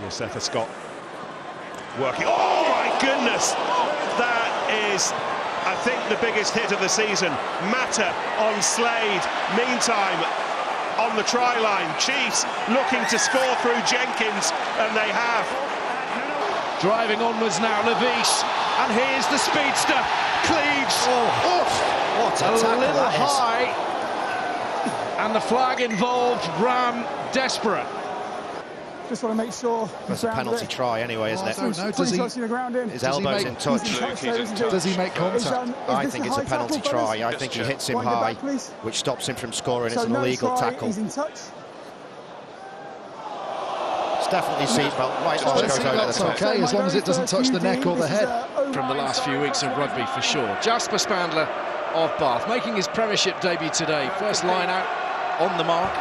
Setha Scott working. Oh my goodness! That is, I think, the biggest hit of the season. Mata on Slade. Meantime, on the try line, Chiefs looking to score through Jenkins, and they have. Driving onwards now, Levis, and here's the speedster, Cleves. What a little high, and the flag involved Ram desperate. Just want to make sure. That's a penalty try anyway, isn't it? I don't know. His elbow's in touch. Does he make contact? I think it's a penalty try. I think he hits him high, which stops him from scoring. It's an illegal tackle. He's in touch. It's definitely seatbelt. White line goes over the top. Okay, as long as it doesn't touch the neck or the head. From the last few weeks of rugby, for sure. Jasper Spandler of Bath, making his Premiership debut today. First line out on the mark.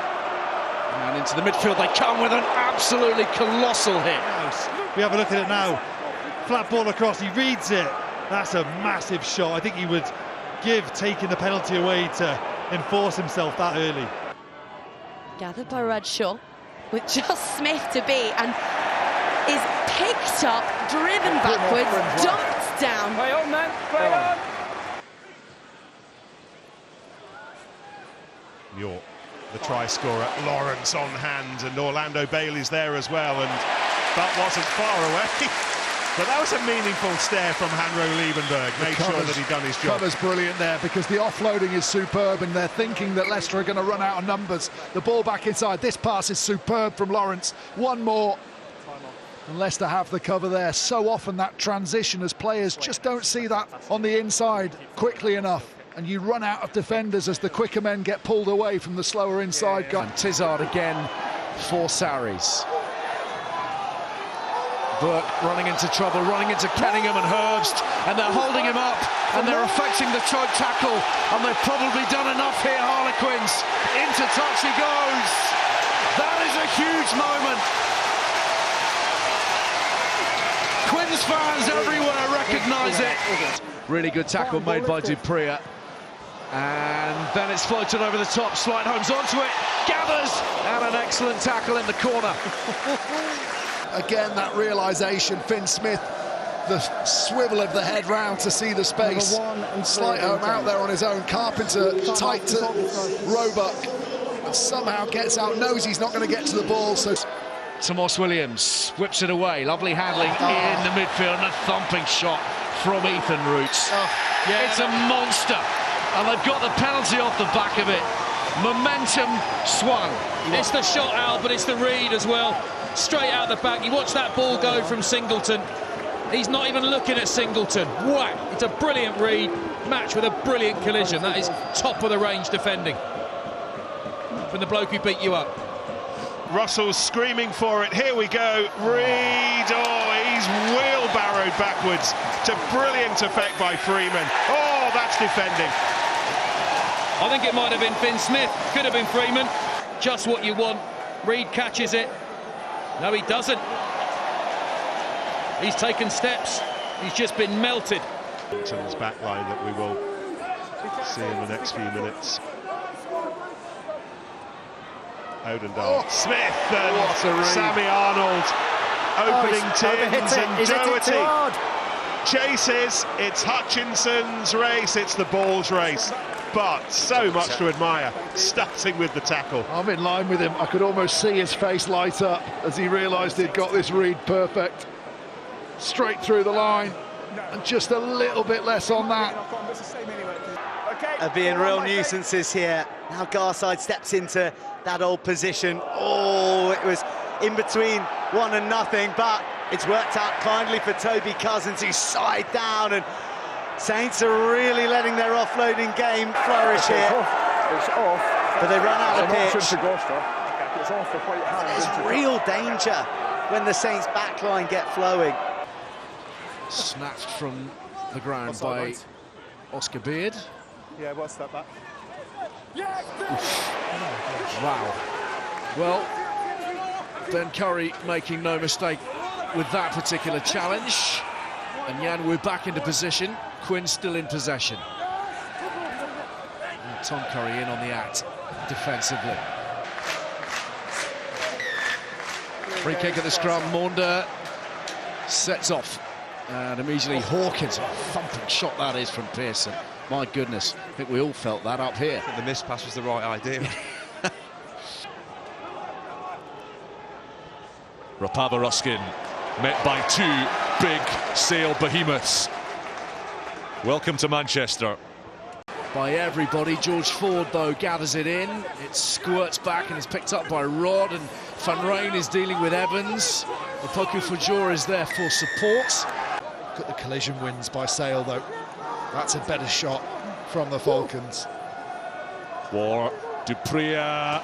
And into the midfield they come with an absolutely colossal hit. We have a look at it now. Flat ball across, he reads it. That's a massive shot. I think he would give taking the penalty away to enforce himself that early. Gathered by Bradshaw, with just Smith to beat, and is picked up, driven backwards, dumped down. Play on, man. Play on. York, the try scorer, Lawrence on hand, and Orlando Bailey's there as well, and that wasn't far away. But that was a meaningful stare from Hanro Liebenberg. Made sure that he'd done his job. Cover's brilliant there because the offloading is superb, and they're thinking that Leicester are going to run out of numbers. The ball back inside. This pass is superb from Lawrence. One more. And Leicester have the cover there. So often that transition, as players just don't see that on the inside quickly enough. And you run out of defenders as the quicker men get pulled away from the slower inside guy. And Tizard again for Sarries. Burke running into trouble, running into Kenningham and Herbst, and they're holding him up, and they're affecting the choke tackle, and they've probably done enough here, Harlequins. Into touch he goes. That is a huge moment. Quins fans everywhere recognise it. Really good tackle made by Dupree. And then it's floated over the top, Slide Holmes onto it, gathers, and an excellent tackle in the corner. Again, that realisation, Finn Smith, the swivel of the head round to see the space. Slight home out there on his own, Carpenter tight to Roebuck, and somehow gets out, knows he's not going to get to the ball, so... Tomas Williams whips it away, lovely handling in the midfield, and a thumping shot from Ethan Roots. It's a monster, and they've got the penalty off the back of it. Momentum swung. It's the shot out, but it's the read as well. Straight out the back. You watch that ball go from Singleton. He's not even looking at Singleton. Whack! It's a brilliant read, matched with a brilliant collision. That is top of the range defending from the bloke who beat you up. Russell's screaming for it. Here we go. Reed. Oh, he's wheelbarrowed backwards to brilliant effect by Freeman. Oh, that's defending. I think it might have been Finn Smith. Could have been Freeman. Just what you want. Reed catches it. No, he doesn't. He's taken steps. He's just been melted. His backline that we will see in the next few minutes. Odendahl, Smith and Sammy Arnold opening tins, and Doherty chases. It's Hutchinson's race, it's the ball's race, but so much to admire, starting with the tackle. I'm in line with him. I could almost see his face light up as he realised he'd got this read perfect. Straight through the line, and just a little bit less on that. Being real nuisances here. Now Garside steps into that old position. Oh, it was in between 1 and nothing, but it's worked out kindly for Toby Cousins, who's side down, and Saints are really letting their offloading game flourish here. It's off. But they run out of pitch. It's off for quite hard. There's real danger when the Saints backline get flowing. Snatched from the ground by Oscar Beard. Yeah, what's that back? Wow. Well, Ben Curry making no mistake with that particular challenge. And Jan, we're back into position. Quinn still in possession. And Tom Curry in on the act defensively. Free kick at the scrum. Maunda sets off. And immediately Hawkins, a thumping shot that is from Pearson. My goodness, I think we all felt that up here. I think the missed pass was the right idea. Rapava Ruskin met by two big sail behemoths. Welcome to Manchester. By everybody, George Ford though gathers it in. It squirts back and is picked up by Rod, and Van Rijn is dealing with Evans. Opoku Fajor is there for support. Look at the collision wins by Sale though. That's a better shot from the Falcons. War, Dupria,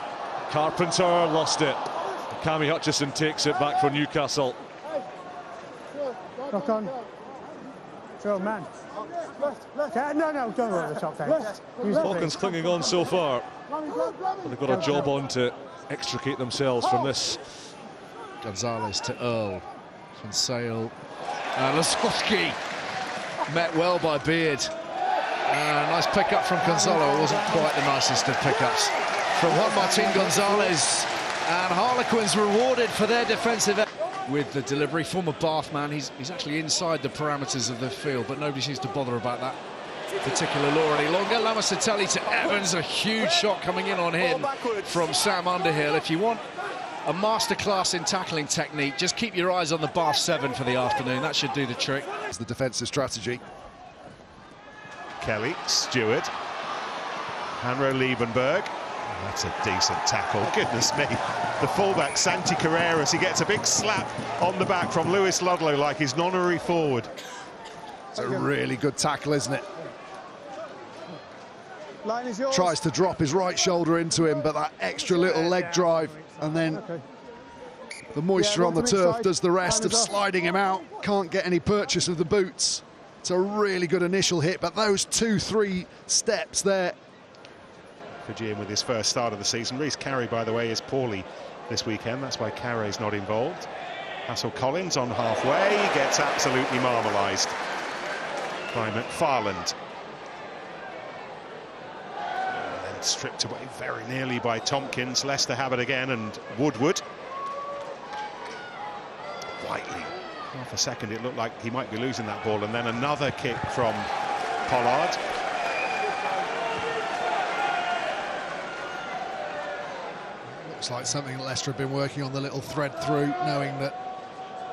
Carpenter lost it. Cammy Hutchison takes it back for Newcastle. Rock on. Throw man. No, don't run the top there. Falcons clinging on so far. But they've got a job on to extricate themselves from this. Gonzalez to Earl. Van Sale. Lasowski met well by Beard. Nice pick up from Gonzalo. It wasn't quite the nicest of pickups from Juan Martin Gonzalez. And Harlequins rewarded for their defensive with the delivery. Former Bath man, he's actually inside the parameters of the field, but nobody seems to bother about that particular law any longer. Lamasatelli to Evans, a huge shot coming in on him from Sam Underhill. If you want a masterclass in tackling technique, just keep your eyes on the Bath 7 for the afternoon. That should do the trick. It's the defensive strategy. Kelly, Stewart, Hanro Liebenberg. That's a decent tackle, goodness me. The fullback, Santi Carreras, he gets a big slap on the back from Lewis Ludlow like his honorary forward. It's a really good tackle, isn't it? Line is yours. Tries to drop his right shoulder into him, but that extra little leg drive, and then the moisture on the turf does the rest of sliding him out. Can't get any purchase of the boots. It's a really good initial hit, but those 2-3 steps there. Fijian with his first start of the season. Reece Carey, by the way, is poorly this weekend. That's why Carey's not involved. Hassel Collins on halfway, gets absolutely marmalised by McFarland. And then stripped away very nearly by Tompkins. Leicester have it again, and Woodward. Whiteley. Half a second it looked like he might be losing that ball, and then another kick from Pollard. Looks like something that Leicester have been working on, the little thread through, knowing that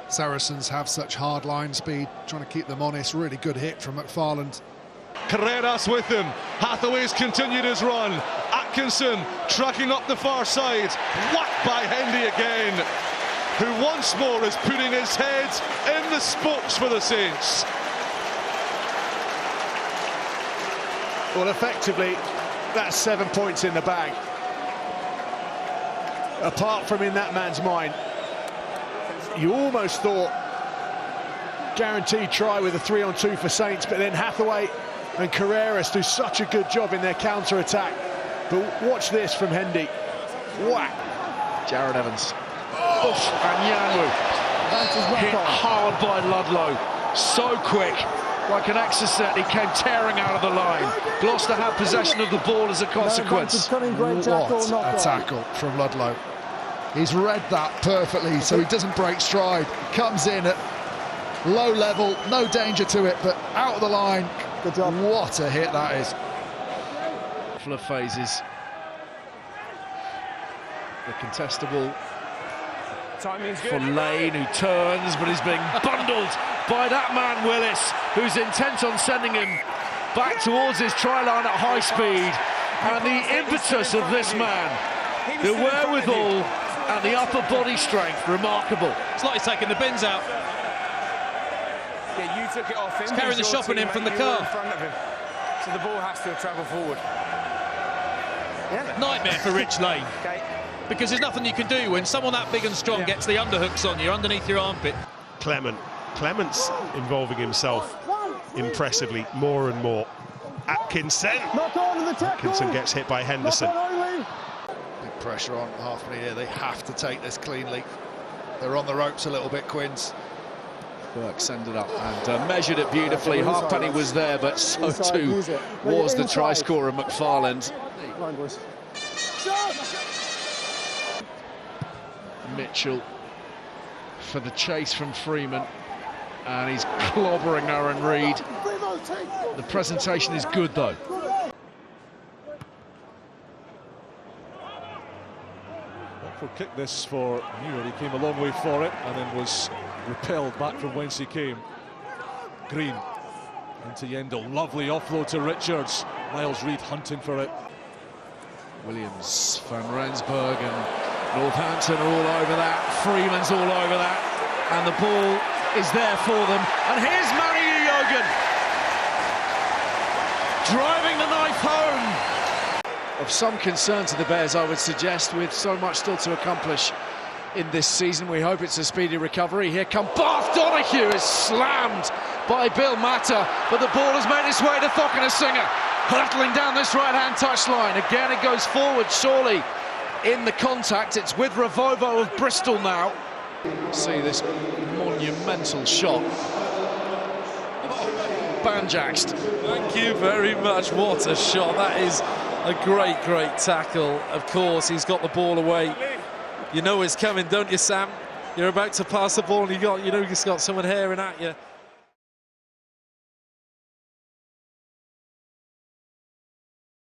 Saracens have such hard line speed, trying to keep them honest. Really good hit from McFarland. Carreras with him. Hathaway's continued his run. Atkinson tracking up the far side. Whacked by Hendy again, who once more is putting his head in the spokes for the Saints. Well, effectively, that's 7 points in the bag. Apart from in that man's mind, you almost thought guaranteed try with a 3-on-2 for Saints, but then Hathaway and Carreras do such a good job in their counter-attack. But watch this from Hendy. Whack! Jared Evans. Oof, and Yanwu hit hard by Ludlow. So quick, like an exocet, he came tearing out of the line. Gloucester had possession of the ball as a consequence. What a tackle from Ludlow. He's read that perfectly, so he doesn't break stride. Comes in at low level, no danger to it, but out of the line. Good job. What a hit that is. Couple of phases. The contestable for Lane, who turns, but he's being bundled by that man Willis, who's intent on sending him back towards his try line at high speed. And the impetus of this man, the wherewithal and the upper body strength, remarkable. It's like he's taking the bins out. Yeah, you took it off him. He's carrying the shopping in from the car. In front of him. So the ball has to travel forward. Yeah. Nightmare for Rich Lane. Okay. Because there's nothing you can do when someone that big and strong gets the underhooks on you underneath your armpit. Clement's involving himself impressively more and more. Atkinson gets hit by Henderson. Big pressure on Halfpenny here. They have to take this cleanly. They're on the ropes a little bit, Quins. Burke sent it up and measured it beautifully. Halfpenny was there, but so too was the try scorer McFarland. Mitchell for the chase from Freeman, and he's clobbering Aaron Reid. The presentation is good though. Backward kick this for Muir. He came a long way for it and then was repelled back from whence he came. Green into Yendall. Lovely offload to Richards. Miles Reid hunting for it. Williams, Van Rensburg and Northampton are all over that. Freeman's all over that. And the ball is there for them. And here's Manu Yogan driving the knife home. Of some concern to the Bears, I would suggest, with so much still to accomplish in this season. We hope it's a speedy recovery. Here come Bath. Donahue is slammed by Bill Matter, but the ball has made its way to Thokinasinger, hurtling down this right-hand touchline. Again, it goes forward, surely in the contact. It's with Ravovo of Bristol now. See this monumental shot. Banjaxed. Thank you very much. What a shot. That is a great, great tackle. Of course, he's got the ball away. You know it's coming, don't you, Sam? You're about to pass the ball and you know he's got someone haring at you.